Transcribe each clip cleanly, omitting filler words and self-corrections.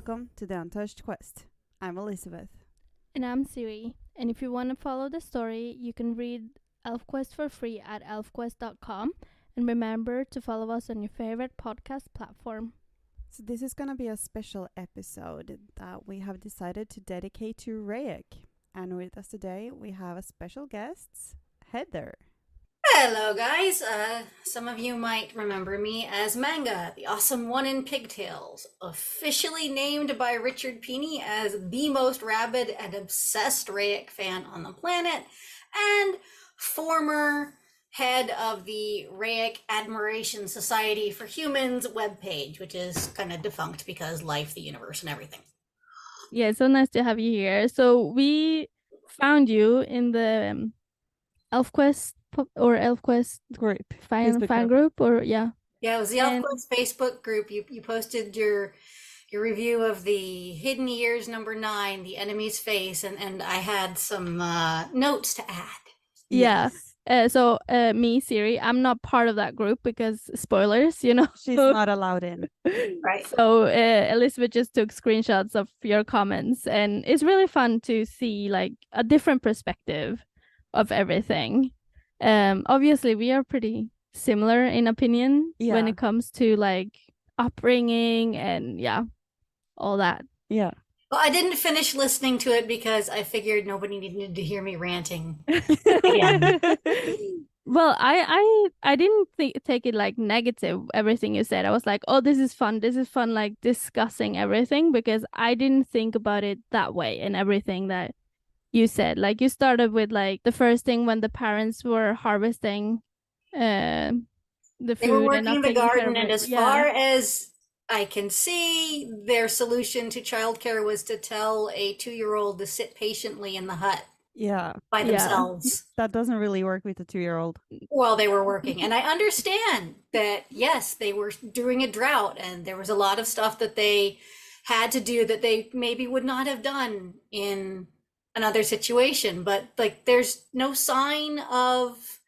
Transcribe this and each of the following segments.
Welcome to the Untouched Quest. I'm Elizabeth. And I'm Siri. And if you want to follow the story, you can read Elfquest for free at elfquest.com. And remember to follow us on your favorite podcast platform. So this is going to be a special episode that we have decided to dedicate to Rayek. And with us today, we have a special guest, Heather. Hello, guys. Some of you might remember me as Manga, the awesome one in pigtails, officially named by Richard Pini as the most rabid and obsessed Rayek fan on the planet, and former head of the Rayek Admiration Society for Humans webpage, which is kind of defunct because life, the universe, and everything. Yeah, it's so nice to have you here. So we found you in the Elfquest Elfquest Group. fan group, or Yeah, it was the Elfquest Facebook group. You posted your review of the Hidden Years #9, The Enemy's Face, and I had some notes to add. Yeah. So me, Siri, I'm not part of that group because spoilers, She's not allowed in. Right. So Elizabeth just took screenshots of your comments, and it's really fun to see like a different perspective of everything. Obviously we are pretty similar in opinion when it comes to like upbringing and all that. Yeah. Well, I didn't finish listening to it because I figured nobody needed to hear me ranting. Well, I didn't take it like negative, everything you said. I was like, oh, this is fun, like discussing everything, because I didn't think about it that way and everything that you said. Like you started with like the first thing when the parents were harvesting the food. They were working and the garden, and as far as I can see, their solution to childcare was to tell a 2-year-old to sit patiently in the hut by themselves. That doesn't really work with a 2-year-old. Well, they were working, and I understand that, yes, they were during a drought, and there was a lot of stuff that they had to do that they maybe would not have done in another situation, but like there's no sign of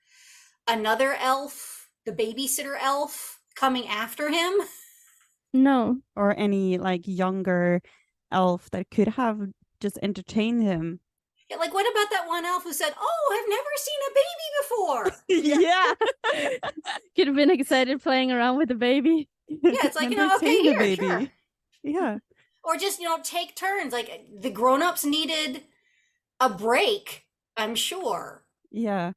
another elf, the babysitter elf, coming after him. No. Or any like younger elf that could have just entertained him. Yeah, like what about that one elf who said, "Oh, I've never seen a baby before." Could have been excited playing around with the baby. Yeah, it's like, okay, here, baby. Sure. Yeah. Or just, take turns. Like the grown-ups needed a break, I'm sure. Yeah.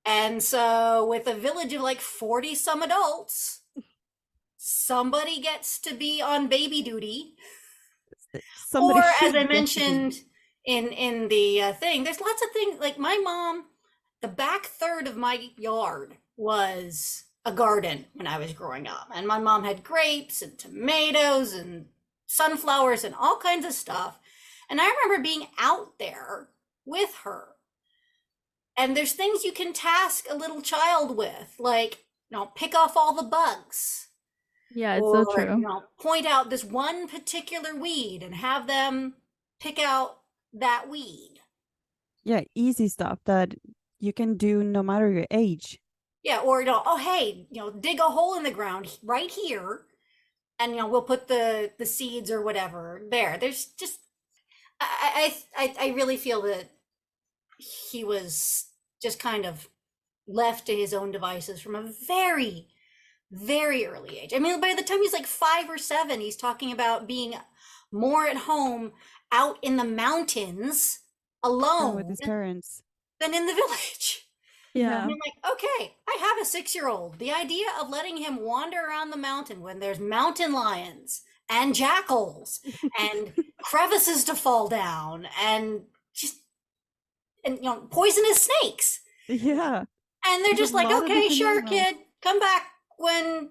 And so with a village of like 40 some adults, somebody gets to be on baby duty. Or as I mentioned in the thing, there's lots of things. Like my mom, the back third of my yard was a garden when I was growing up. And my mom had grapes and tomatoes and sunflowers and all kinds of stuff. And I remember being out there with her. And there's things you can task a little child with, like, pick off all the bugs. Yeah, it's so true. Point out this one particular weed and have them pick out that weed. Yeah, easy stuff that you can do no matter your age. Yeah, or oh hey, dig a hole in the ground right here, and we'll put the seeds or whatever there. There's just I really feel that he was just kind of left to his own devices from a very, very early age. I mean, by the time he's like 5 or 7, he's talking about being more at home out in the mountains alone with his parents than in the village. Yeah. And I'm like, okay, I have a 6-year-old. The idea of letting him wander around the mountain when there's mountain lions and jackals and crevices to fall down and poisonous snakes. Yeah. And they're just like, okay, sure, kid, come back when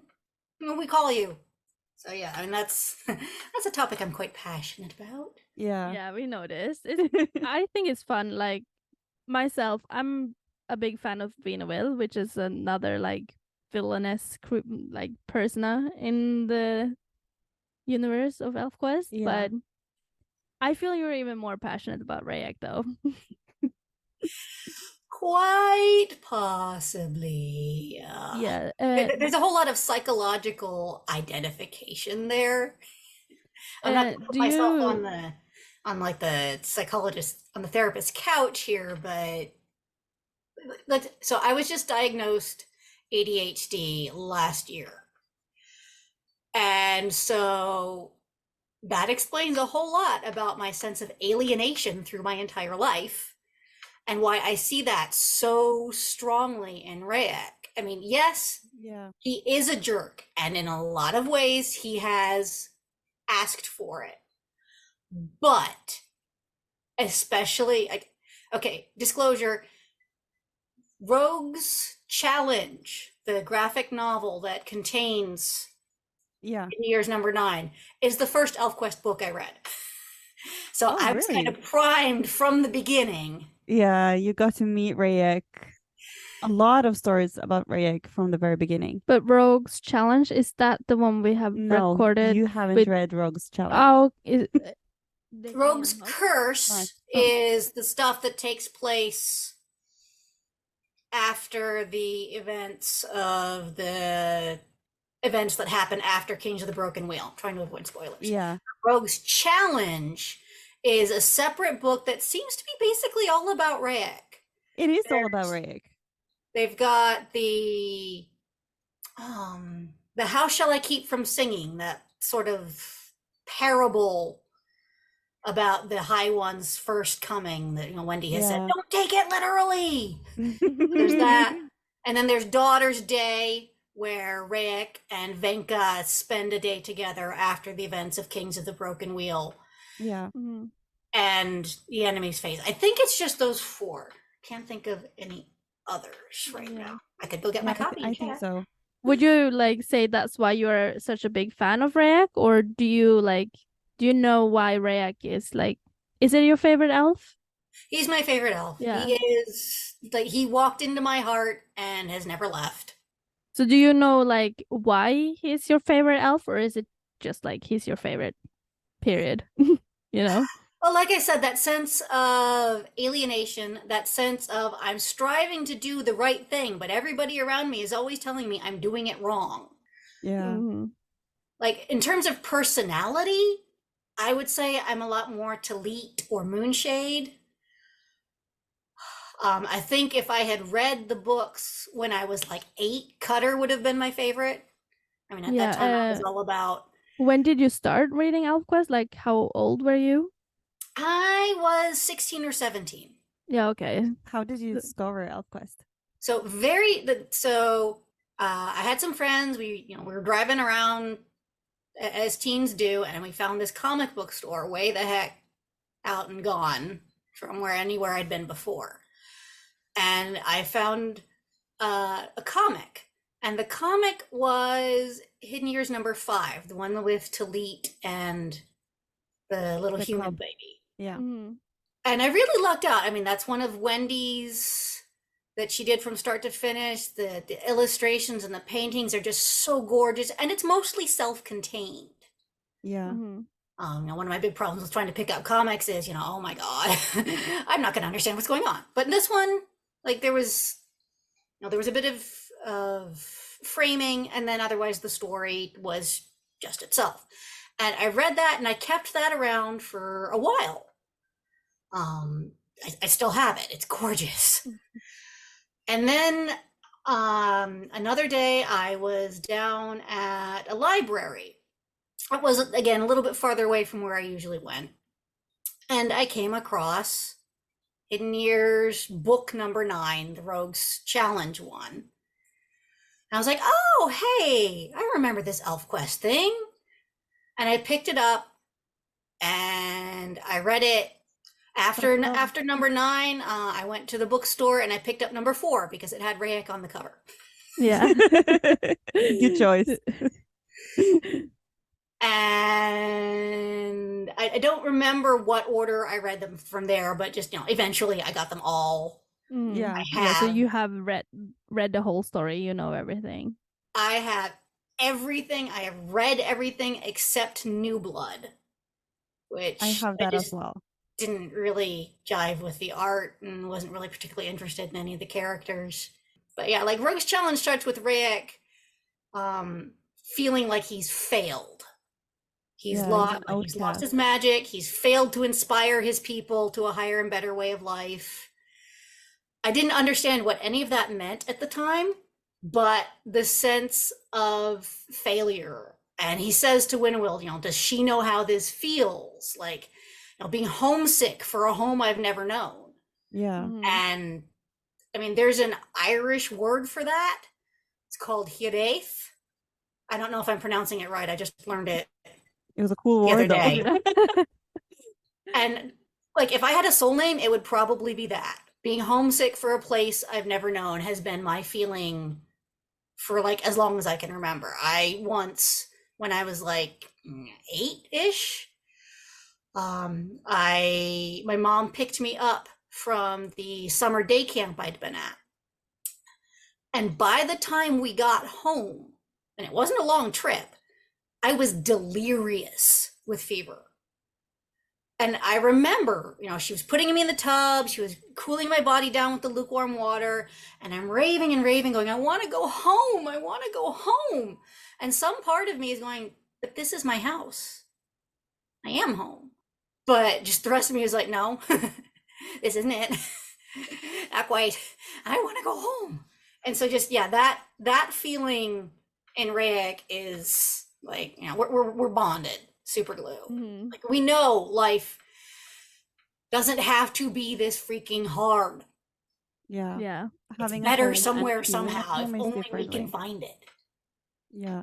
we call you. So yeah, I mean that's a topic I'm quite passionate about. Yeah, we noticed. I think it's fun. Like myself, I'm a big fan of Will, which is another like villainous like persona in the universe of Elfquest. But I feel you're even more passionate about Rayek though. Quite possibly. Yeah. There's a whole lot of psychological identification there. I'm not gonna put myself on like the psychologist, on the therapist's couch here, but so I was just diagnosed ADHD last year. And so that explains a whole lot about my sense of alienation through my entire life and why I see that so strongly in Rayek. I mean, yes, he is a jerk, and in a lot of ways he has asked for it. But especially, okay, disclosure, Rogue's Challenge, the graphic novel that contains Year's number 9, is the first Elfquest book I read. So I was kind of primed from the beginning. Yeah, you got to meet Rayek. A lot of stories about Rayek from the very beginning. But Rogue's Challenge, is that the one we have recorded? You haven't read Rogue's Challenge. Oh, Rogue's Curse is the stuff that takes place after the events that happen after Kings of the Broken Wheel. I'm trying to avoid spoilers. Yeah. Rogue's Challenge is a separate book that seems to be basically all about Rayek. It is all about Rayek. They've got the How Shall I Keep From Singing, that sort of parable about the High One's first coming that, Wendy has said, don't take it literally. There's that. And then there's Daughter's Day, where Rayek and Venka spend a day together after the events of Kings of the Broken Wheel. Yeah. Mm-hmm. And The Enemy's Face. I think it's just those 4. Can't think of any others right now. I could go get my copy. I think so. Would you say that's why you're such a big fan of Rayek, or do you know why Rayek is is it your favorite elf? He's my favorite elf. Yeah. He is he walked into my heart and has never left. So do you know why he's your favorite elf, or is it just he's your favorite, period? Well, like I said, that sense of alienation, that sense of I'm striving to do the right thing, but everybody around me is always telling me I'm doing it wrong. Yeah. Mm-hmm. In terms of personality, I would say I'm a lot more Talit or Moonshade. I think if I had read the books when I was 8, Cutter would have been my favorite. I mean, at that time, I was all about... When did you start reading Elfquest? How old were you? I was 16 or 17. Yeah, okay. How did you discover Elfquest? So I had some friends. We were driving around as teens do, and we found this comic book store way the heck out and gone from anywhere I'd been before. And I found a comic, and the comic was Hidden Years number 5, the one with Talit and the little human baby. Yeah. Mm-hmm. And I really lucked out. I mean, that's one of Wendy's that she did from start to finish. The illustrations and the paintings are just so gorgeous, and it's mostly self-contained. Yeah. Mm-hmm. One of my big problems with trying to pick up comics is, oh my God, I'm not going to understand what's going on. But this one, there was a bit of framing, and then otherwise the story was just itself. And I read that, and I kept that around for a while. I still have it. It's gorgeous. And then another day I was down at a library. It was, again, a little bit farther away from where I usually went. And I came across Hidden Years book number 9, the Rogue's Challenge one. And I was like, oh, hey, I remember this Elfquest thing. And I picked it up and I read it. After number 9, I went to the bookstore and I picked up number 4 because it had Rayek on the cover. Yeah. Good choice. And I don't remember what order I read them from there, but just, eventually I got them all. Yeah. So you have read the whole story, you know everything. I have everything. I have read everything except New Blood, which I have that as well. Didn't really jive with the art and wasn't really particularly interested in any of the characters. But yeah, Rogue's Challenge starts with Rayek feeling like he's failed. He's lost his magic. He's failed to inspire his people to a higher and better way of life. I didn't understand what any of that meant at the time, but the sense of failure. And he says to Winnowill, does she know how this feels? Like, being homesick for a home I've never known. Yeah. And I mean, there's an Irish word for that. It's called hiraeth. I don't know if I'm pronouncing it right. I just learned it. It was a cool word the other day. And like, if I had a soul name, it would probably be that. Being homesick for a place I've never known has been my feeling for like as long as I can remember. I once, when I was like 8-ish, my mom picked me up from the summer day camp I'd been at. And by the time we got home, and it wasn't a long trip, I was delirious with fever. And I remember, she was putting me in the tub, she was cooling my body down with the lukewarm water, and I'm raving and raving, going, I want to go home, I want to go home. And some part of me is going, but this is my house. I am home. But just the rest of me was like, no, this isn't it. Not quite. I want to go home. And so just, that feeling in Rayek is like, we're bonded. Super glue. Mm-hmm. Like, we know life doesn't have to be this freaking hard. Yeah. It's better somewhere, somehow, if only we can find it. Yeah.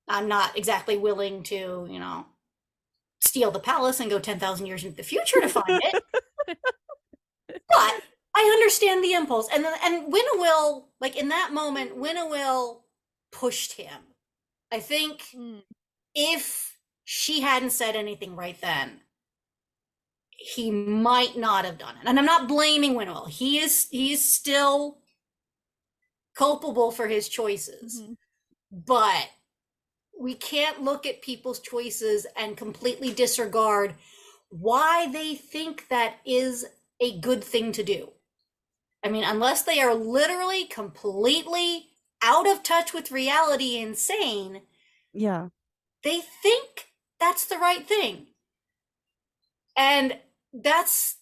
I'm not exactly willing to, steal the palace and go 10,000 years into the future to find it. But I understand the impulse. And Winnowill, like in that moment, Winnowill pushed him. I think if she hadn't said anything right then, he might not have done it. And I'm not blaming Winnowill. He's still culpable for his choices. But we can't look at people's choices and completely disregard why they think that is a good thing to do. I mean, unless they are literally completely out of touch with reality, insane, they think that's the right thing. And that's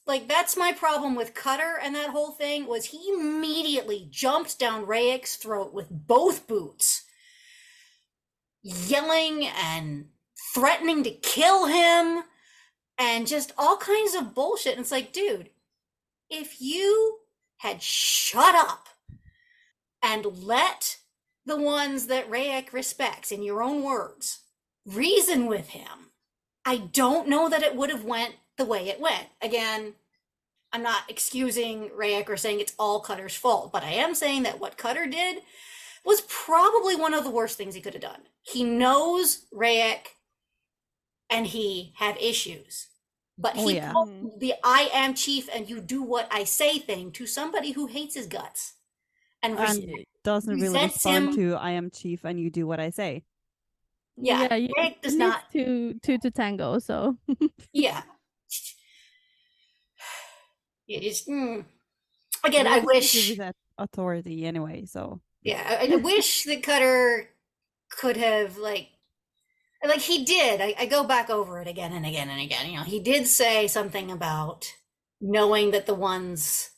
my problem with Cutter and that whole thing, was he immediately jumped down Rayek's throat with both boots, yelling and threatening to kill him and just all kinds of bullshit. And it's like, dude, if you had shut up and let the ones that Rayek respects, in your own words, reason with him, I don't know that it would have went the way it went. Again, I'm not excusing Rayek or saying it's all Cutter's fault, but I am saying that what Cutter did was probably one of the worst things he could have done. He knows Rayek and he had issues, but he pulled the I am chief and you do what I say thing to somebody who hates his guts and doesn't really respond to I am chief and you do what I say. Yeah, Rayek does not. Two to tango, so. Yeah. It is. Again, I wish that authority anyway. So yeah, I wish that Cutter could have like he did. I go back over it again and again and again. He did say something about knowing that the ones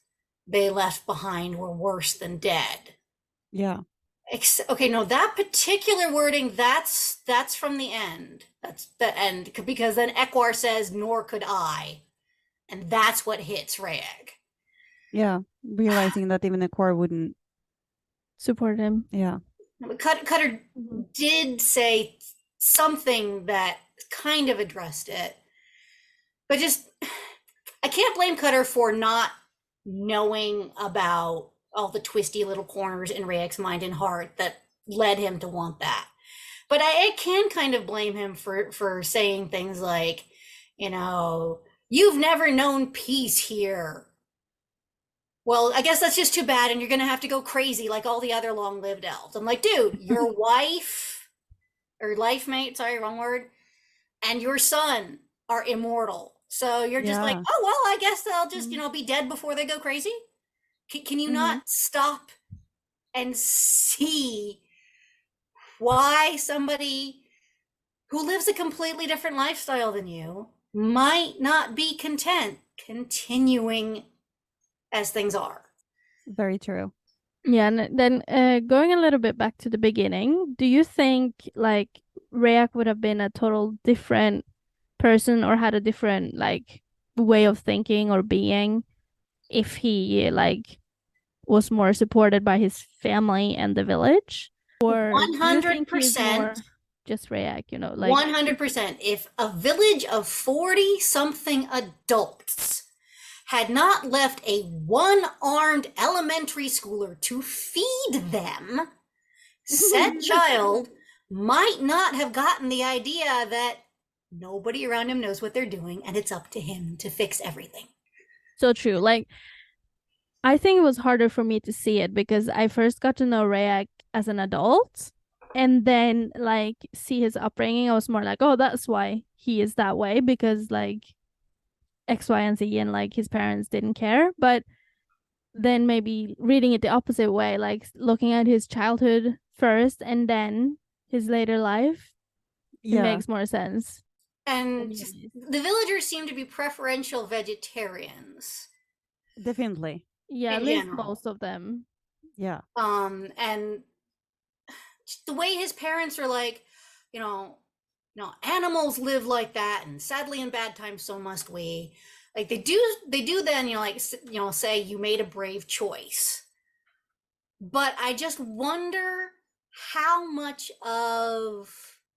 they left behind were worse than dead. Yeah. Okay, no, that particular wording, that's from the end. That's the end, because then Ekwar says, "Nor could I," and that's what hits Rayek. Yeah, realizing that even Ekwar wouldn't support him. Yeah. Cutter did say something that kind of addressed it, but just I can't blame Cutter for not knowing about all the twisty little corners in Rayek's mind and heart that led him to want that. But I can kind of blame him for saying things like, you've never known peace here. Well, I guess that's just too bad, and you're going to have to go crazy like all the other long-lived elves. I'm like, dude, your wife, or life mate, sorry, wrong word, and your son are immortal. So you're just like, oh, well, I guess they'll just, be dead before they go crazy. Can you not stop and see why somebody who lives a completely different lifestyle than you might not be content continuing as things are. Very true. Yeah, and then going a little bit back to the beginning, do you think like Rayek would have been a total different person or had a different like way of thinking or being if he like was more supported by his family and the village? Or do you think he's 100%. more just Rayek, you know, like 100%. If a village of 40 something adults had not left a one-armed elementary schooler to feed them, said child might not have gotten the idea that nobody around him knows what they're doing and it's up to him to fix everything. so true. Like I think it was harder for me to see it because I first got to know Rayek as an adult and then like see his upbringing. I was more like, oh, that's why he is that way because like X, Y, and Z and like his parents didn't care. But then maybe reading it the opposite way, like looking at his childhood first and then his later life, it makes more sense. And the villagers seem to be preferential vegetarians. Definitely. Yeah, at least most of them. Yeah. And the way his parents are like, animals live like that, and sadly in bad times so must we. Like they do then, say you made a brave choice. But I just wonder how much of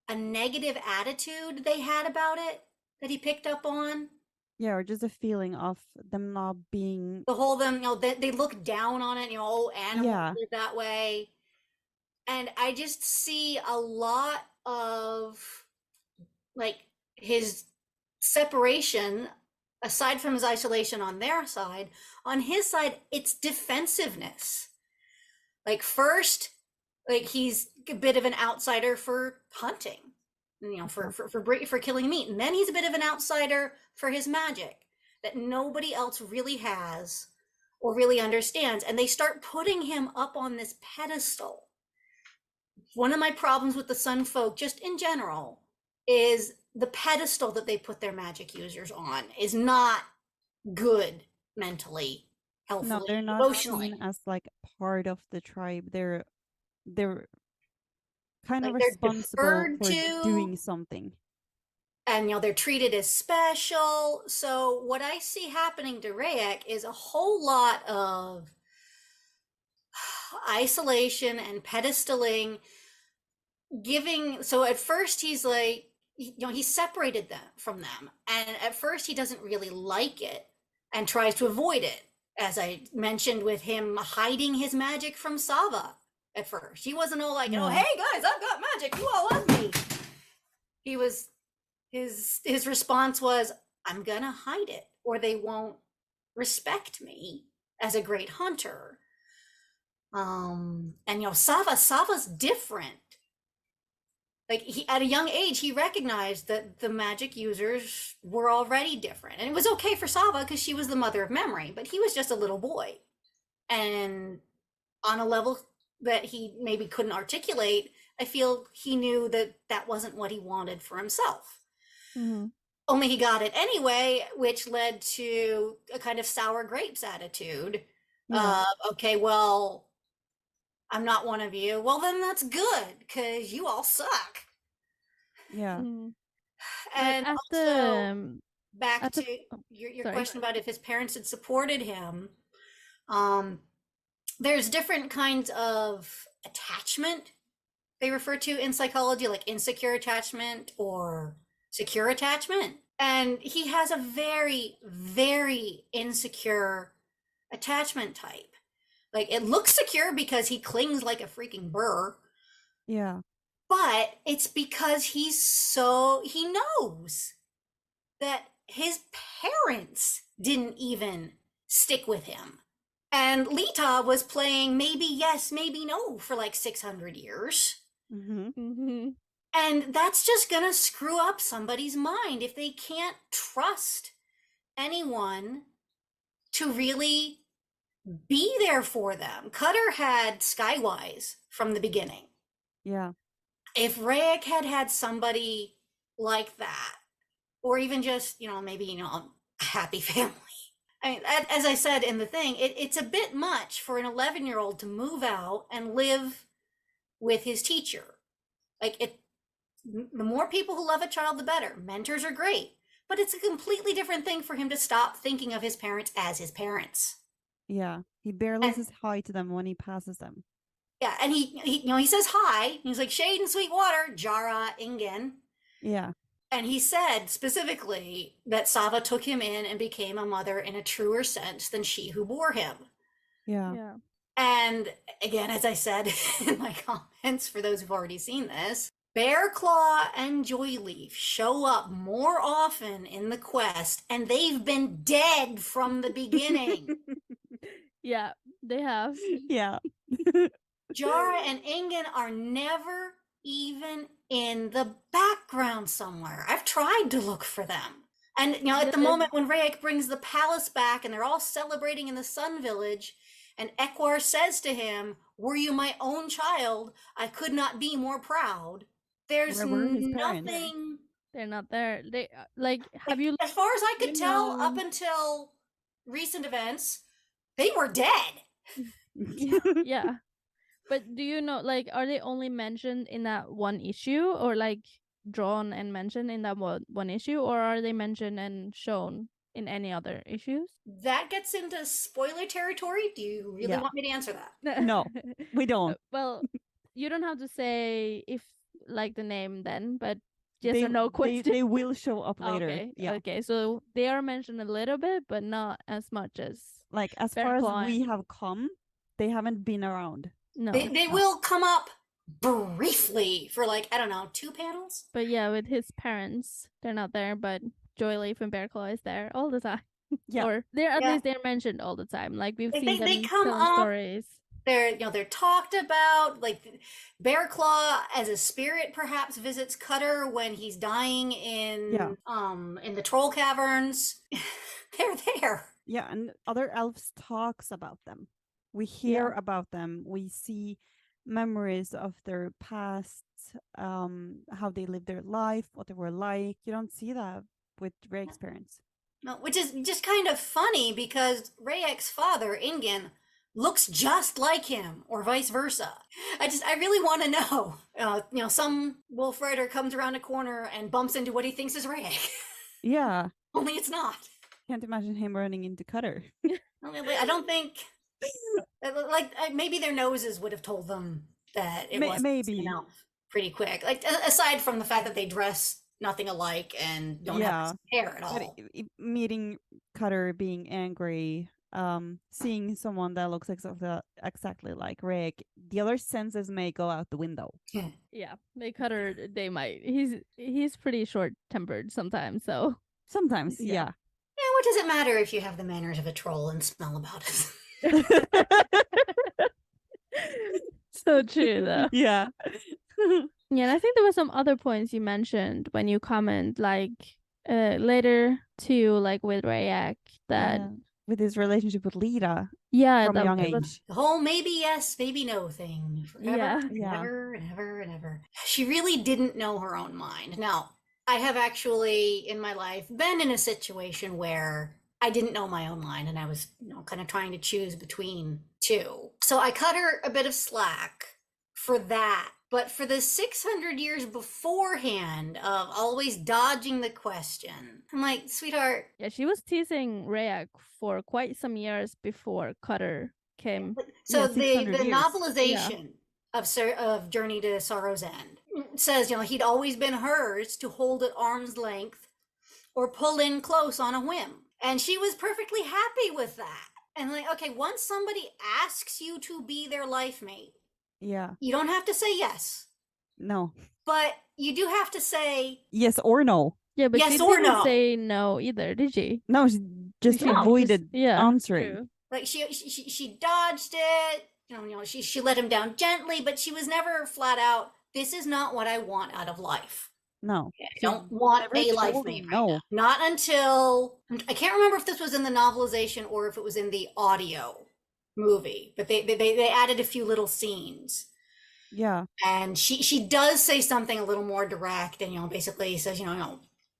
a negative attitude they had about it that he picked up on. Yeah, or just a feeling of them not being the whole them, they look down on it, animals live that way. And I just see a lot of like his separation, aside from his isolation on their side. On his side, it's defensiveness. Like first, like he's a bit of an outsider for hunting, for killing meat, and then he's a bit of an outsider for his magic that nobody else really has or really understands, and they start putting him up on this pedestal. One of my problems with the Sun folk, just in general, is the pedestal that they put their magic users on is not good mentally, healthfully, no, they're not emotionally. seen as like part of the tribe. They're kind of responsible for doing something. And they're treated as special. So what I see happening to Rayek is a whole lot of isolation and pedestaling, so at first he's like, he separated them from them, and at first he doesn't really like it and tries to avoid it, as I mentioned with him hiding his magic from Sava. At first he wasn't all like, hey guys, I've got magic, you all love me. He was, his response was, I'm gonna hide it or they won't respect me as a great hunter. And Sava's different. Like at a young age, he recognized that the magic users were already different. And it was okay for Sava because she was the mother of memory, but he was just a little boy. And on a level that he maybe couldn't articulate, I feel he knew that that wasn't what he wanted for himself. Mm-hmm. Only he got it anyway, which led to a kind of sour grapes attitude. Okay, well, I'm not one of you. Well, then that's good because you all suck. Yeah. Mm-hmm. And also, back to your question about if his parents had supported him, there's different kinds of attachment they refer to in psychology, like insecure attachment or secure attachment. And he has a very, very insecure attachment type. Like it looks secure because he clings like a freaking burr. Yeah. But it's because he knows that his parents didn't even stick with him. And Lita was playing maybe yes, maybe no for like 600 years. Mm-hmm. Mm-hmm. And that's just gonna screw up somebody's mind if they can't trust anyone to really be there for them. Cutter had Skywise from the beginning. Yeah. If Rayek had somebody like that, or even just, maybe, a happy family. I mean, as I said in the thing, it's a bit much for an 11-year-old to move out and live with his teacher. Like, the more people who love a child, the better. Mentors are great, but it's a completely different thing for him to stop thinking of his parents as his parents. Yeah, he barely says hi to them when he passes them. Yeah, and he says hi. He's like, Shade and Sweetwater, Jara, Ingen. Yeah. And he said specifically that Sava took him in and became a mother in a truer sense than she who bore him. Yeah. And again, as I said in my comments, for those who've already seen this, Bearclaw and Joyleaf show up more often in the quest, and they've been dead from the beginning. Yeah, they have. Yeah. Jara and Ingen are never even in the background somewhere. I've tried to look for them. And, at the moment when Rayek brings the palace back and they're all celebrating in the Sun Village, and Ekwar says to him, "Were you my own child, I could not be more proud." There's nothing. They're not there. They have you? As far as I could tell, up until recent events, they were dead. Yeah. But do you know, are they only mentioned in that one issue, or drawn and mentioned in that one issue, or are they mentioned and shown in any other issues? That gets into spoiler territory. Do you really want me to answer that? No, we don't. Well, you don't have to say if the name then, but yes or no question. They will show up later. Okay. Yeah. Okay. So they are mentioned a little bit, but not as much as as far as we have come, they haven't been around. No. They will come up briefly for 2 panels. But yeah, with his parents, they're not there, but Joyleaf and Bearclaw is there all the time. Yeah. Or at least they're mentioned all the time. We've seen them they come telling stories. They're talked about. Bearclaw as a spirit perhaps visits Cutter when he's dying in the troll caverns. They're there. Yeah, and other elves talks about them. We hear about them. We see memories of their past, how they lived their life, what they were like. You don't see that with Rayek's parents. No, which is just kind of funny because Rayek's father, Ingen, looks just like him, or vice versa. I really want to know. Some wolf rider comes around a corner and bumps into what he thinks is Rayek. Yeah. Only it's not. Can't imagine him running into Cutter. I don't think. Maybe their noses would have told them that it was maybe pretty quick. Aside from the fact that they dress nothing alike and don't have hair at all. But meeting Cutter, being angry, seeing someone that looks exactly like Rayek, the other senses may go out the window. Yeah, Cutter, they might. He's pretty short-tempered sometimes, so. Sometimes, yeah. Yeah, what does it matter if you have the manners of a troll and smell about it? So true, though. Yeah. Yeah, and I think there were some other points you mentioned when you comment, later too, with Rayek, that with his relationship with Lita. Yeah, from a young age. The whole maybe yes, maybe no thing. Forever, ever and ever and ever. She really didn't know her own mind. Now, I have actually in my life been in a situation where I didn't know my own mind and I was, kind of trying to choose between two. So I cut her a bit of slack for that. But for the 600 years beforehand of always dodging the question, I'm like, sweetheart. Yeah, she was teasing Rayek for quite some years before Cutter came. So the novelization of Journey to Sorrow's End says, he'd always been hers to hold at arm's length or pull in close on a whim. And she was perfectly happy with that. And okay, once somebody asks you to be their life mate, you don't have to say yes. No. But you do have to say yes or no. Yeah, but she didn't say no either, did she? No, she just avoided answering. True. She dodged it. She let him down gently, but she was never flat out, this is not what I want out of life. No. I don't want a life mate. No. Not until, I can't remember if this was in the novelization or if it was in the audio movie, but they added a few little scenes. Yeah. And she does say something a little more direct, and basically says,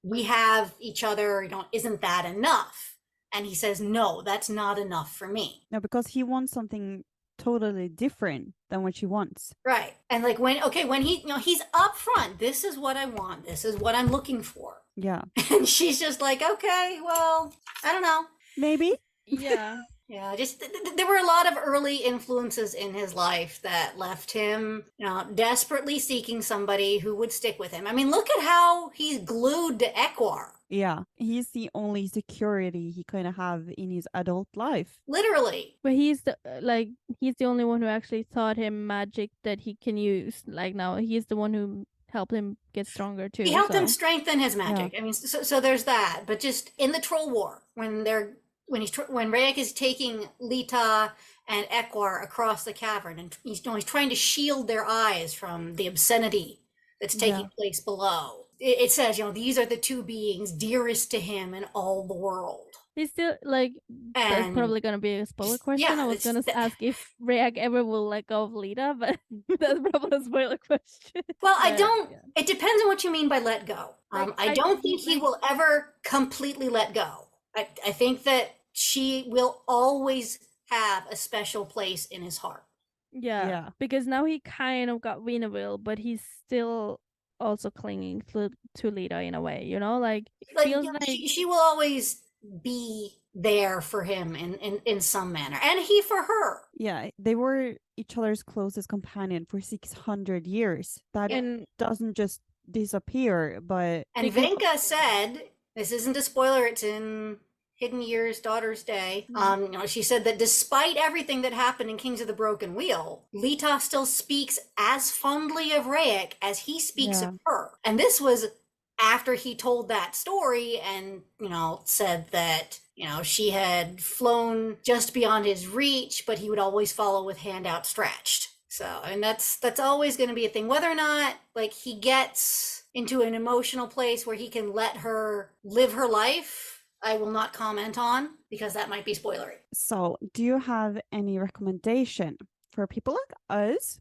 we have each other, isn't that enough? And he says, no, that's not enough for me. No, because he wants something totally different than what she wants. Right. And like when he's up front, this is what I want, this is what I'm looking for. Yeah. And she's just like, okay, well, I don't know, maybe. Yeah. Yeah, just there were a lot of early influences in his life that left him, desperately seeking somebody who would stick with him. I mean, look at how he's glued to Ekwar. Yeah, he's the only security he kind of have in his adult life. Literally. But he's the only one who actually taught him magic that he can use. Like now, he's the one who helped him get stronger too. He helped him strengthen his magic. Yeah. I mean, so there's that. But just in the Troll War, when Rayek is taking Lita and Ekwar across the cavern, and he's trying to shield their eyes from the obscenity that's taking place below. It says, these are the two beings dearest to him in all the world. He's still that's probably gonna be a spoiler question. I was gonna ask if Rayek ever will let go of Lita, but that's probably a spoiler question. Well, I don't. Yeah. It depends on what you mean by let go. I don't think he will ever completely let go. I think that she will always have a special place in his heart. Yeah. Because now he kind of got Winterville, but he's still also clinging to Lita in a way, feels like she will always be there for him in some manner, and he for her. Yeah, they were each other's closest companion for 600 years. That doesn't just disappear, but... And Venka said, this isn't a spoiler, it's in Hidden Years, Daughter's Day. She said that despite everything that happened in Kings of the Broken Wheel, Lita still speaks as fondly of Rayek as he speaks of her. And this was after he told that story and, said that, she had flown just beyond his reach, but he would always follow with hand outstretched. So, and that's always going to be a thing. Whether or not, he gets into an emotional place where he can let her live her life, I will not comment on, because that might be spoilery. So, do you have any recommendation for people like us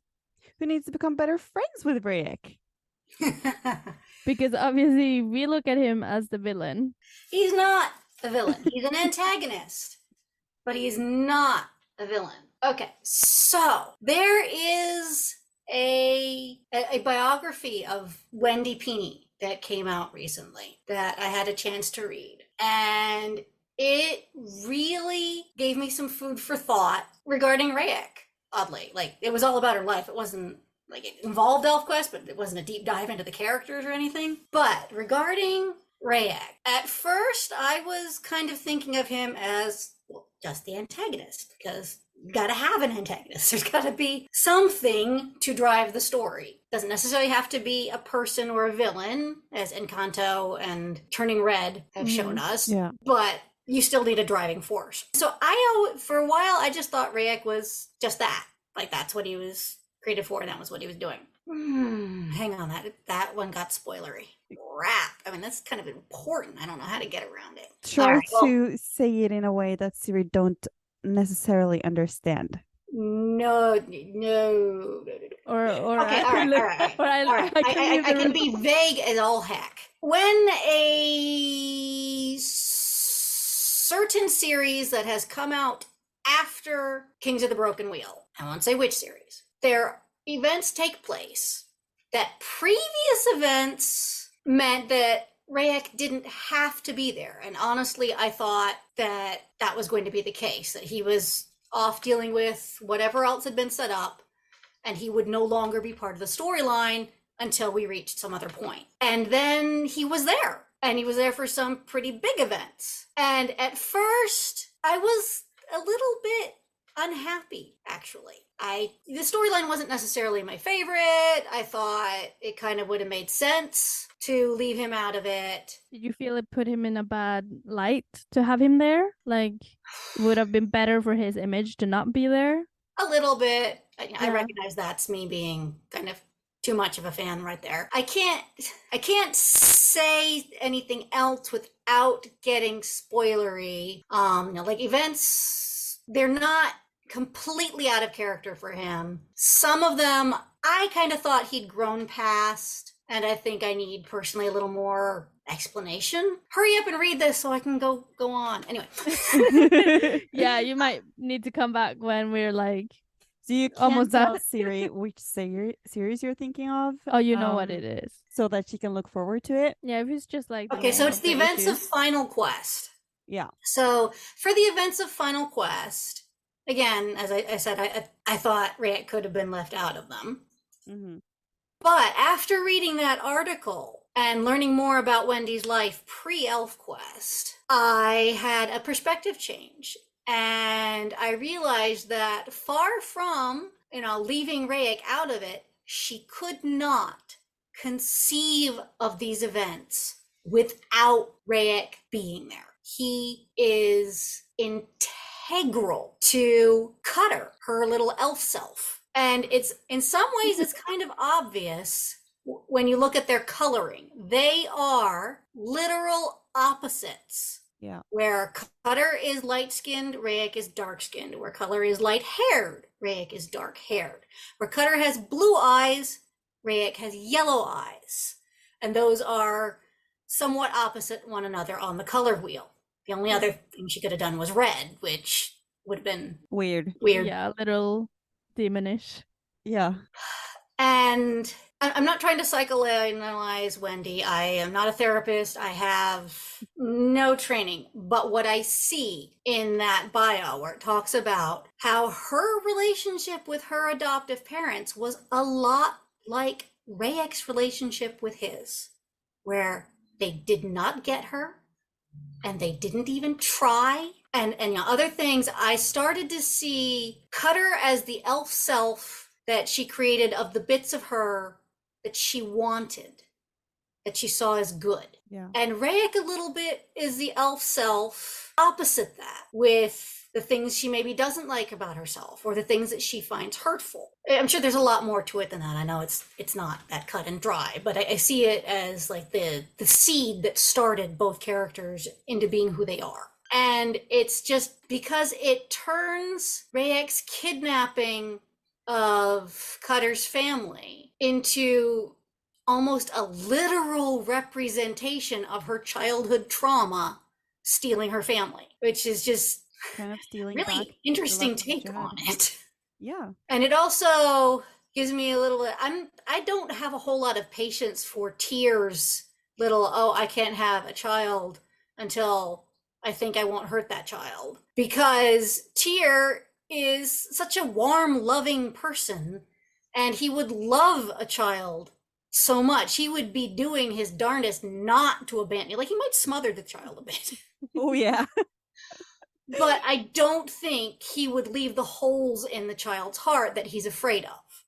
who needs to become better friends with Rayek? Because obviously we look at him as the villain. He's not a villain. He's an antagonist, but he's not a villain. Okay, so there is a biography of Wendy Pini that came out recently that I had a chance to read. And it really gave me some food for thought regarding Rayek, oddly. It was all about her life. It wasn't, it involved Elfquest, but it wasn't a deep dive into the characters or anything. But regarding Rayek, at first I was kind of thinking of him as, just the antagonist, because you gotta have an antagonist. There's gotta be something to drive the story. Doesn't necessarily have to be a person or a villain, as Encanto and Turning Red have shown us. Yeah. But you still need a driving force. So for a while, I just thought Rayek was just that. That's what he was created for, and that was what he was doing. Hang on, that one got spoilery. Crap. I mean, that's kind of important. I don't know how to get around it. Try to say it in a way that Siri don't necessarily understand. No. Or okay, all right. I can be vague as all heck. When a certain series that has come out after Kings of the Broken Wheel, I won't say which series, their events take place, that previous events meant that Rayek didn't have to be there. And honestly, I thought that was going to be the case, that he was off dealing with whatever else had been set up, and he would no longer be part of the storyline until we reached some other point. And then he was there, and he was there for some pretty big events. And at first, I was a little bit unhappy, actually. The storyline wasn't necessarily my favorite. I thought it kind of would have made sense to leave him out of it. Did you feel it put him in a bad light to have him there? Would have been better for his image to not be there? A little bit. I recognize that's me being kind of too much of a fan right there. I can't say anything else without getting spoilery. Events, they're not completely out of character for him. Some of them I kind of thought he'd grown past, and I think I need personally a little more explanation. Hurry up and read this so I can go on. Anyway. Yeah, you might need to come back when we're like so you can't almost tell done. Siri which series you're thinking of. Oh, you know what it is. So that she can look forward to it. Yeah, if it's just like okay, so it's the events of Final Quest. Yeah. So for the events of Final Quest, again, as I said, I thought Rayek could have been left out of them. Mm-hmm. But after reading that article and learning more about Wendy's life pre-Elfquest, I had a perspective change. And I realized that far from, leaving Rayek out of it, she could not conceive of these events without Rayek being there. He is integral to Cutter, her little elf self. And it's, in some ways, it's kind of obvious when you look at their coloring. They are literal opposites. Yeah. Where Cutter is light-skinned, Rayek is dark-skinned. Where Cutter is light-haired, Rayek is dark-haired. Where Cutter has blue eyes, Rayek has yellow eyes. And those are somewhat opposite one another on the color wheel. The only other thing she could have done was red, which would have been weird. Yeah, a little demonish. Yeah. And I'm not trying to psychoanalyze Wendy. I am not a therapist. I have no training. But what I see in that bio where it talks about how her relationship with her adoptive parents was a lot like Rayek's relationship with his, where they did not get her and they didn't even try. And other things, I started to see Cutter as the elf self that she created of the bits of her that she wanted, that she saw as good. Yeah. And Rayek a little bit is the elf self opposite that, with the things she maybe doesn't like about herself or the things that she finds hurtful. I'm sure there's a lot more to it than that. I know it's not that cut and dry, but I see it as like the seed that started both characters into being who they are. And it's just because it turns Rayek's kidnapping of Cutter's family into almost a literal representation of her childhood trauma stealing her family, which is just kind of stealing really back interesting take on it. Yeah. And it also gives me a little bit, I don't have a whole lot of patience for Tyr's little, I can't have a child until I think I won't hurt that child, because Tyr is such a warm, loving person, and he would love a child so much. He would be doing his darndest not to abandon you. Like, he might smother the child a bit. Oh, yeah. But I don't think he would leave the holes in the child's heart that he's afraid of.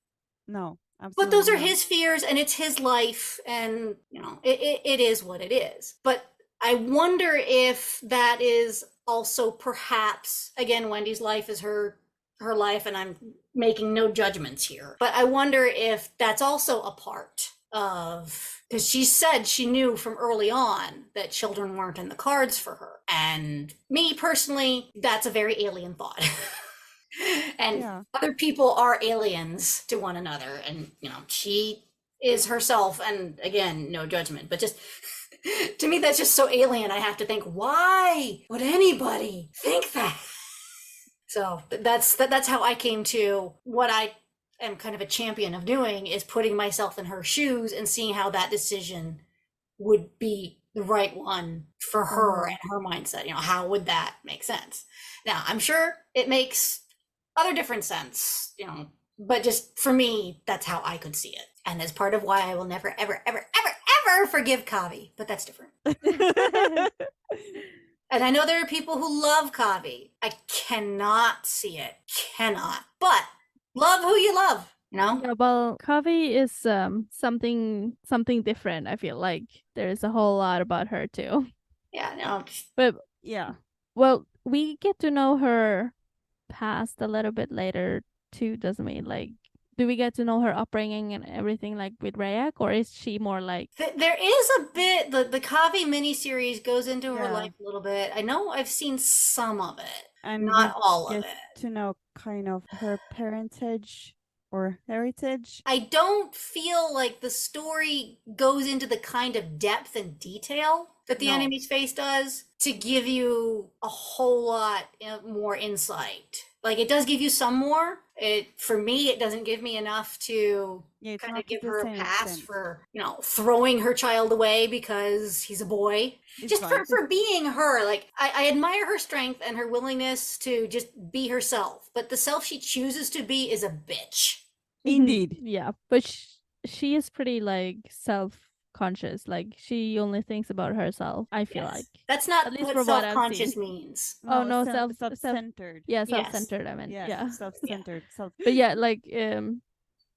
No, absolutely. But those are not. his fears, and it's his life, and, it is what it is. But I wonder if that is also perhaps, again, Wendy's life is her life, and I'm making no judgments here. But I wonder if that's also a part of, because she said she knew from early on that children weren't in the cards for her. And me personally, that's a very alien thought. And other people are aliens to one another. And, she is herself. And again, no judgment, but just to me, that's just so alien. I have to think, why would anybody think that? So that's how I came to what I am kind of a champion of doing, is putting myself in her shoes and seeing how that decision would be the right one for her and her mindset. How would that make sense? Now, I'm sure it makes other different sense, but just for me, that's how I could see it. And that's part of why I will never, ever, ever, ever, ever forgive Kavi, but that's different. And I know there are people who love Kavi. I cannot see it. Cannot. But love who you love, Yeah, well, Kavi is something different. I feel like there's a whole lot about her too. Yeah, no. But yeah. Well, we get to know her past a little bit later too, doesn't we? Like, do we get to know her upbringing and everything, like with Rayek, or is she more like? There is a bit, the Kavi miniseries goes into her life a little bit. I know I've seen some of it, and not all of it. To know kind of her parentage or heritage. I don't feel like the story goes into the kind of depth and detail that the enemy's face does to give you a whole lot more insight. Like, it does give you some more. For me, it doesn't give me enough to kind of give her a pass for, throwing her child away because he's a boy. Just for being her. Like, I admire her strength and her willingness to just be herself. But the self she chooses to be is a bitch. Indeed. Yeah, but she is pretty like self-conscious. Like, she only thinks about herself, I feel like. That's not what self-conscious means. Oh no, self-centered. Yeah, self-centered. I meant self-centered. But yeah, like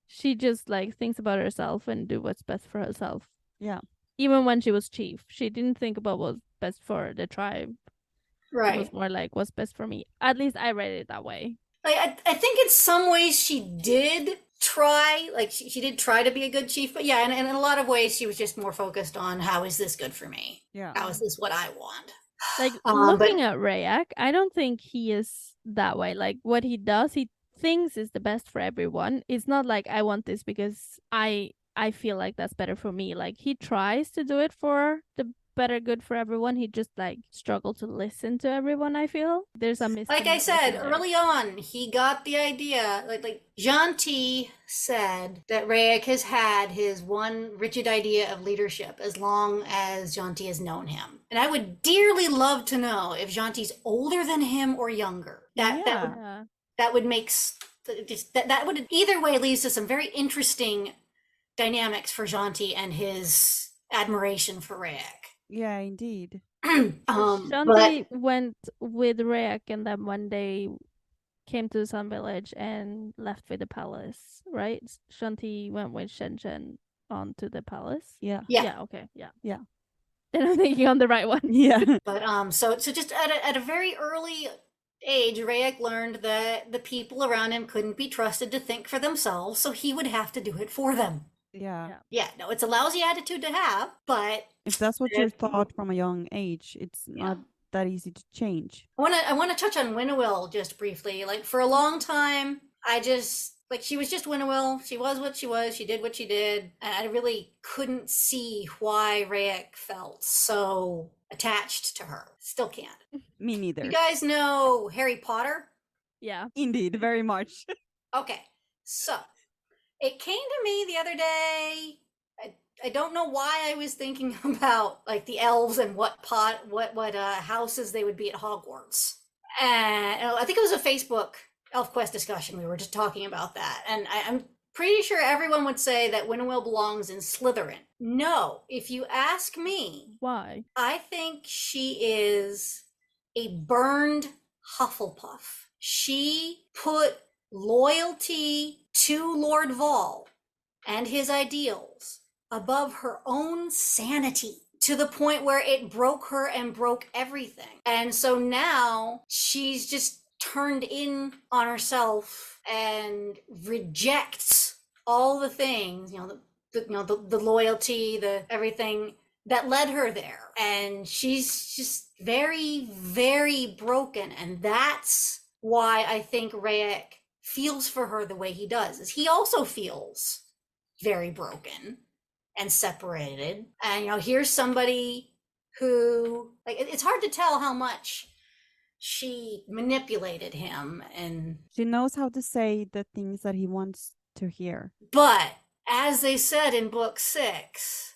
she just like thinks about herself and do what's best for herself. Yeah. Even when she was chief, she didn't think about what's best for the tribe. Right. It was more like what's best for me. At least I read it that way. Like, I think in some ways she did try, like she did try to be a good chief, but yeah, and in a lot of ways she was just more focused on how is this good for me? Yeah. How is this what I want? Like, looking at Rayek, I don't think he is that way. Like, what he does, he thinks is the best for everyone. It's not like I want this because I feel like that's better for me. Like, he tries to do it for the better good for everyone. He just like struggled to listen to everyone. I feel there's a like I said early on, he got the idea. Like Jean-T said that Rayek has had his one rigid idea of leadership as long as Jean-T has known him, and I would dearly love to know if Jean-T's older than him or younger. That would make that would either way leads to some very interesting dynamics for Jean-T and his admiration for Rayek. Yeah, indeed. Jean-T went with Rayek, and then one day came to the Sun Village and left with the palace, right? Jean-T went with Shen on to the palace. Yeah. Okay. Yeah. Then I'm thinking on the right one. Yeah. But so just at a very early age, Rayek learned that the people around him couldn't be trusted to think for themselves, so he would have to do it for them. Yeah. No, it's a lousy attitude to have, but if that's what you're taught from a young age, it's not that easy to change. I want to touch on Winnowill just briefly. Like, for a long time, she was just Winnowill. She was what she was. She did what she did. And I really couldn't see why Rayek felt so attached to her. Still can't. Me neither. You guys know Harry Potter? Yeah. Indeed, very much. Okay, so it came to me the other day. I don't know why I was thinking about like the elves and what houses they would be at Hogwarts. And I think it was a Facebook Elfquest discussion. We were just talking about that. And I'm pretty sure everyone would say that Winnowill belongs in Slytherin. No, if you ask me. Why? I think she is a burned Hufflepuff. She put loyalty to Lord Vol and his ideals above her own sanity to the point where it broke her and broke everything. And so now she's just turned in on herself and rejects all the things, the loyalty, the everything that led her there. And she's just very, very broken. And that's why I think Rayek feels for her the way he does, is he also feels very broken and separated. And here's somebody who, like, it's hard to tell how much she manipulated him, and she knows how to say the things that he wants to hear. But as they said in book 6,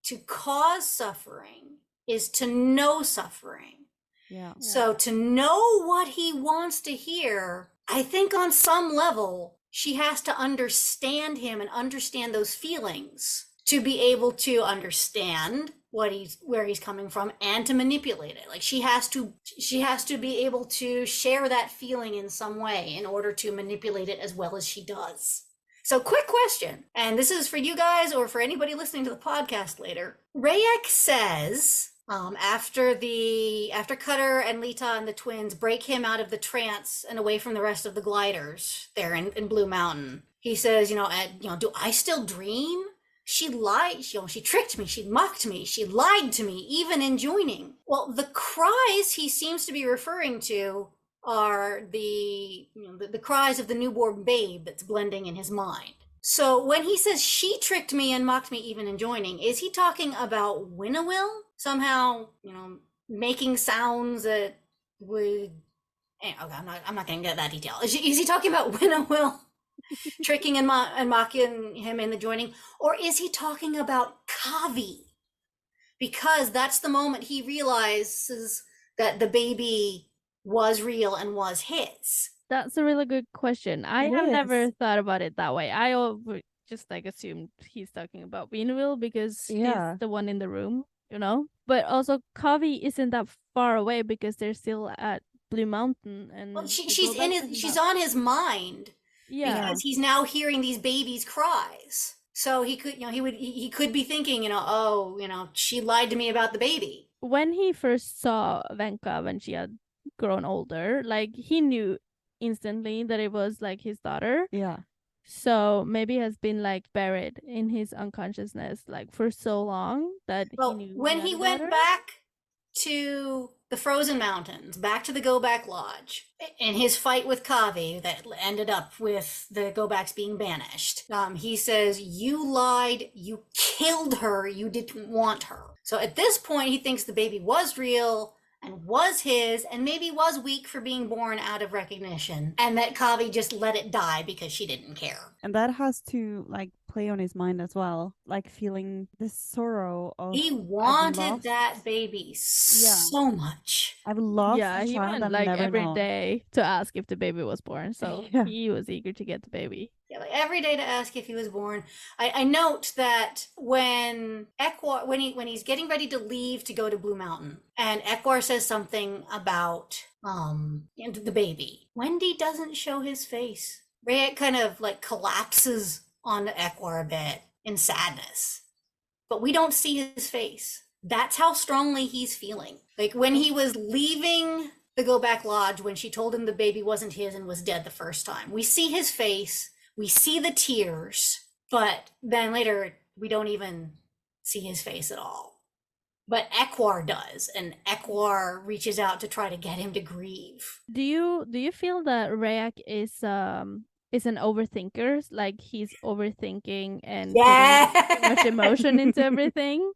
to cause suffering is to know suffering. Yeah. So to know what he wants to hear, I think on some level she has to understand him and understand those feelings to be able to understand where he's coming from and to manipulate it. Like, she has to be able to share that feeling in some way in order to manipulate it as well as she does. So, quick question, and this is for you guys or for anybody listening to the podcast later. Rayek says, after Cutter and Lita and the twins break him out of the trance and away from the rest of the gliders there in Blue Mountain, he says, do I still dream? She lied, she tricked me, she mocked me, she lied to me, even in joining. Well, the cries he seems to be referring to are the cries of the newborn babe that's blending in his mind. So when he says she tricked me and mocked me even in joining, is he talking about Winnowill somehow, making sounds that would? Okay, I'm not going to get that detail. Is he talking about Winnowill tricking and mocking him in the joining, or is he talking about Kavi? Because that's the moment he realizes that the baby was real and was his. That's a really good question. I have never thought about it that way. I just assumed he's talking about Beanville because he's the one in the room, But also Kavi isn't that far away because they're still at Blue Mountain, and she's on his mind. Yeah, because he's now hearing these babies' cries. So he could, he could be thinking, she lied to me about the baby. When he first saw Venka when she had grown older, he knew instantly that it was his daughter. Yeah. So maybe it has been buried in his unconsciousness for so long that he knew. When he went back to the Frozen Mountains, back to the Go Back Lodge, in his fight with Kavi that ended up with the Go Backs being banished, he says, "You lied, you killed her, you didn't want her." So at this point, he thinks the baby was real and was his, and maybe was weak for being born out of recognition, and that Kavi just let it die because she didn't care. And that has to play on his mind as well, feeling this sorrow of he wanted that baby so much. I've lost he went every day to ask if the baby was born, so he was eager to get the baby. Yeah, every day to ask if he was born. I note that when Ekwar, when he's getting ready to leave to go to Blue Mountain, and Ekwar says something about the baby, Wendy doesn't show his face. Rayek kind of collapses on Ekwar a bit in sadness, but we don't see his face. That's how strongly he's feeling. When he was leaving the Go Back Lodge, when she told him the baby wasn't his and was dead the first time, we see his face. We see the tears, but then later we don't even see his face at all. But Ekwar does, and Ekwar reaches out to try to get him to grieve. Do you feel that Rayek is an overthinker? He's overthinking and putting too much emotion into everything?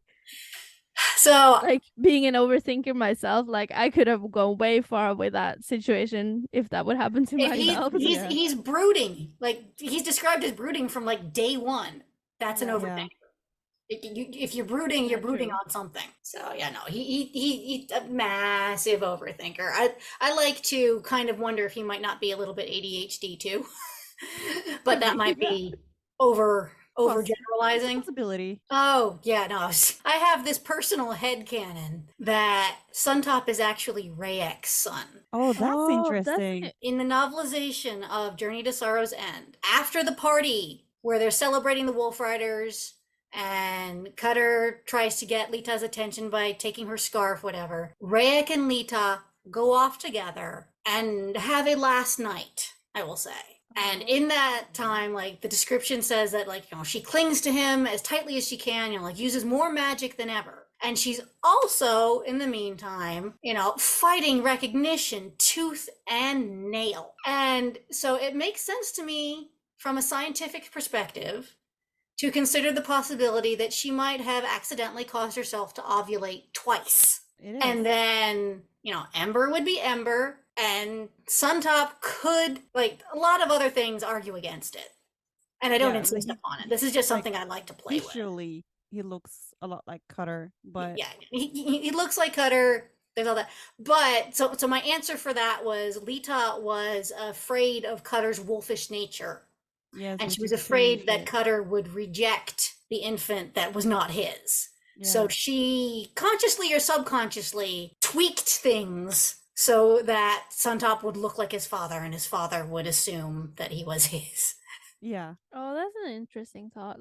So being an overthinker myself, I could have gone way far with that situation if that would happen to myself. He's brooding. He's described as brooding from day one. That's an overthinker. If you're brooding, you're brooding on something. So he's a massive overthinker. I like to kind of wonder if he might not be a little bit ADHD too, but that might be over generalizing. Possibility. Oh yeah, no. I have this personal headcanon that Suntop is actually Rayek's son. Oh, that's interesting. In the novelization of Journey to Sorrow's End, after the party where they're celebrating the Wolf Riders and Cutter tries to get Lita's attention by taking her scarf, whatever, Rayek and Lita go off together and have a last night, I will say. And in that time, the description says that, she clings to him as tightly as she can, uses more magic than ever. And she's also, in the meantime, fighting recognition, tooth and nail. And so it makes sense to me from a scientific perspective to consider the possibility that she might have accidentally caused herself to ovulate twice. And then, Ember would be Ember. And Suntop could, a lot of other things, argue against it. And I don't insist upon it. This is just something I like to play with. Visually, he looks a lot like Cutter, but... Yeah, he looks like Cutter. There's all that. But, so my answer for that was Lita was afraid of Cutter's wolfish nature. Yes, and she was afraid that Cutter would reject the infant that was not his. Yeah. So she, consciously or subconsciously, tweaked things so that Suntop would look like his father, and his father would assume that he was his. Yeah. Oh, that's an interesting thought.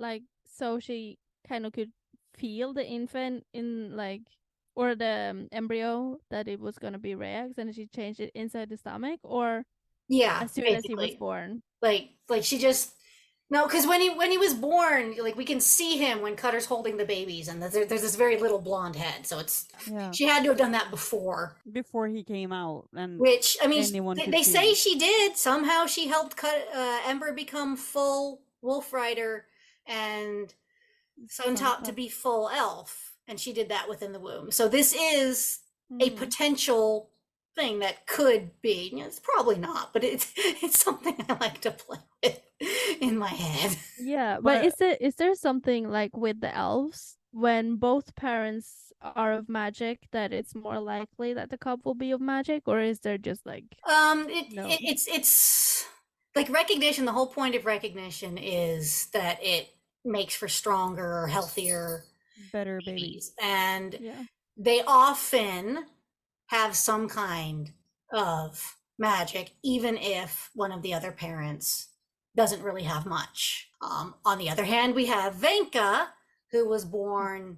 So she kind of could feel the infant in, or the embryo that it was going to be Rayek's, and she changed it inside the stomach, or as soon as he was born. She just, No, because when he was born, like we can see him when Cutter's holding the babies, and there's this very little blonde head. So she had to have done that before he came out, and which I mean, they see. say she did. Somehow she helped Ember become full Wolf Rider and Suntop to be full elf, and she did that within the womb. So this is a potential thing that could be. It's probably not, but it's something I like to play with in my head. Yeah, but is there something like with the elves when both parents are of magic that it's more likely that the cub will be of magic, or is there just like it's like recognition? The whole point of recognition is that it makes for stronger, healthier, better babies, and they often have some kind of magic, even if one of the other parents doesn't really have much. On the other hand, we have Venka, who was born,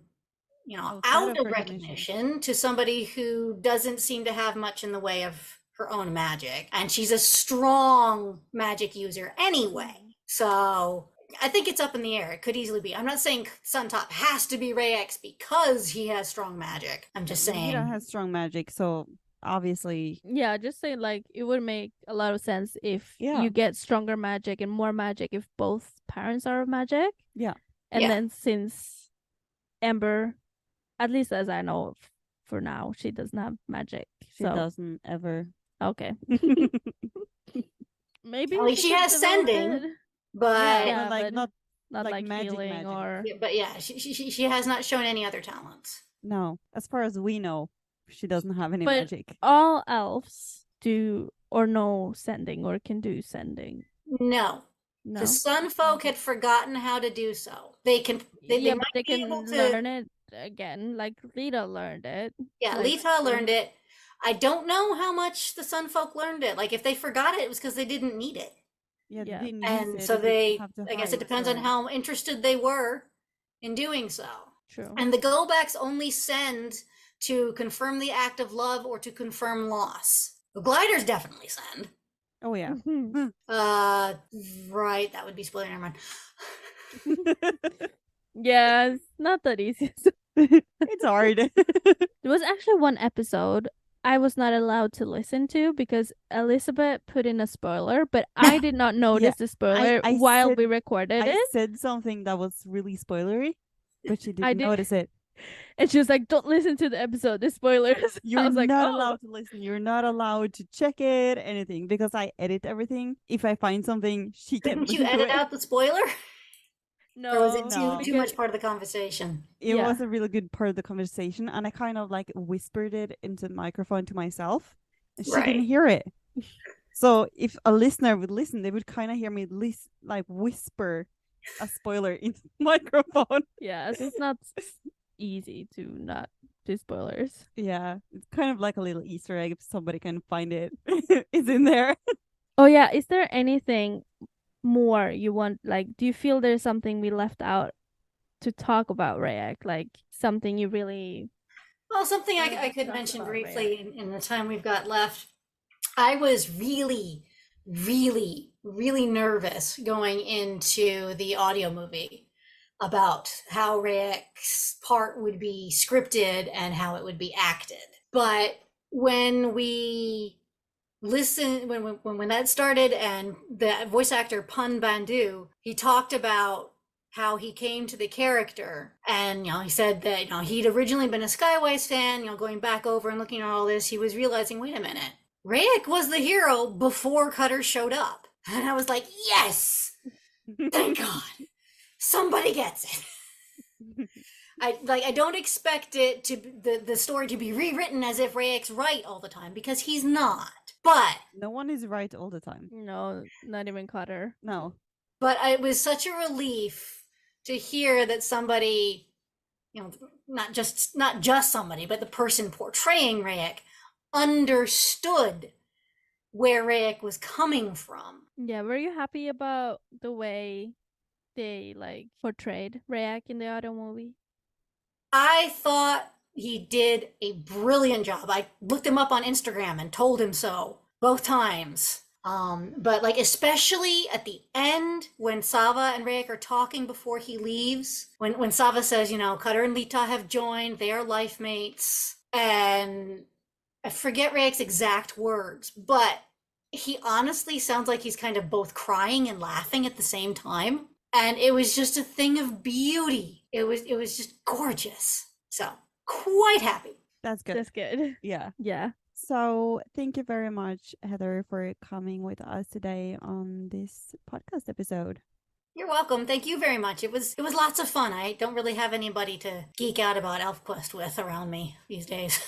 out of recognition to somebody who doesn't seem to have much in the way of her own magic. And she's a strong magic user anyway. So I think it's up in the air. It could easily be. I'm not saying Suntop has to be Rayek because he has strong magic. I'm just saying. He has strong magic, so obviously. Yeah, just saying like it would make a lot of sense if you get stronger magic and more magic if both parents are of magic. Yeah. And then since Ember, at least as I know for now, she doesn't have magic. She doesn't ever. Okay. Maybe she has sending. But but not like magic healing or but she has not shown any other talents. No, as far as we know, she doesn't have any magic. All elves do or know sending or can do sending. No. The Sun folk had forgotten how to do so. They can they can learn it again. Like Lita learned it. Yeah, Lita learned it. I don't know how much the Sun folk learned it. Like if they forgot it was because they didn't need it. Yeah. And so I guess it depends on how interested they were in doing so. True. And the go backs only send to confirm the act of love or to confirm loss. The gliders definitely send. Oh yeah. Right, that would be spoiler. Never mind. Yeah, it's not that easy. It's hard. There was actually one episode I was not allowed to listen to because Elizabeth put in a spoiler, but I did not notice the spoiler while we recorded it. I said something that was really spoilery, but she didn't notice it. And she was like, "Don't listen to the episode, the spoilers." You're not allowed to listen. You're not allowed to check it, anything, because I edit everything. If I find something, she can listen to it. Didn't you edit out the spoiler? No. Or was it too much part of the conversation? It was a really good part of the conversation, and I kind of like whispered it into the microphone to myself, and she didn't hear it. So if a listener would listen, they would kind of hear me whisper a spoiler into the microphone. Yeah, it's not easy to not do spoilers. Yeah, it's kind of like a little Easter egg if somebody can find it. It's in there. Oh yeah, is there anything more you want, like, do you feel there's something we left out to talk about Rayek, like something you really something I could mention briefly in the time we've got left. I was really nervous going into the audio movie about how Rayek's part would be scripted and how it would be acted, but when we listen, when that started, and the voice actor Pun Bandhu, he talked about how he came to the character, and he said that he'd originally been a Skywise fan. Going back over and looking at all this, he was realizing, wait a minute, Rayek was the hero before Cutter showed up, and I was like, yes, thank God, somebody gets it. I don't expect it to the story to be rewritten as if Rayek's right all the time, because he's not. But no one is right all the time. No, not even Cutter. No. But it was such a relief to hear that somebody, not just somebody, but the person portraying Rayek understood where Rayek was coming from. Yeah, were you happy about the way they portrayed Rayek in the audio movie? I thought he did a brilliant job. I looked him up on Instagram and told him so both times. But like especially at the end when Sava and Rayek are talking before he leaves, when Sava says, you know, Cutter and Lita have joined, they are life mates, and I forget Rayek's exact words, but he honestly sounds like he's kind of both crying and laughing at the same time. And it was just a thing of beauty. It was just gorgeous. So quite happy. That's good. That's good. Yeah. Yeah. So thank you very much, Heather, for coming with us today on this podcast episode. You're welcome. Thank you very much. It was lots of fun. I don't really have anybody to geek out about Elfquest with around me these days.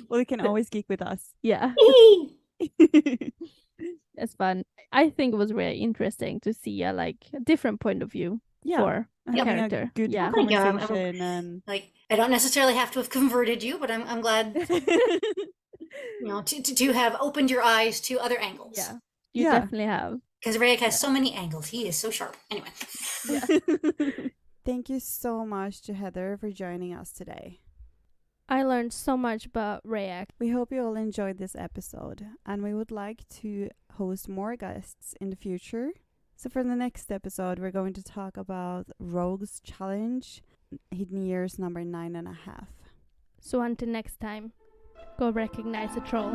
Well, you can always geek with us. Yeah. It's fun. I think it was really interesting to see a different point of view for a character. A good conversation and like I don't necessarily have to have converted you, but I'm glad you know to have opened your eyes to other angles. Yeah, you definitely have. Because Rayek has so many angles. He is so sharp. Anyway. Thank you so much to Heather for joining us today. I learned so much about Rayek. We hope you all enjoyed this episode, and we would like to host more guests in the future. So for the next episode, we're going to talk about Rogue's Challenge, Hidden Years number 9.5. So until next time, go recognize a troll.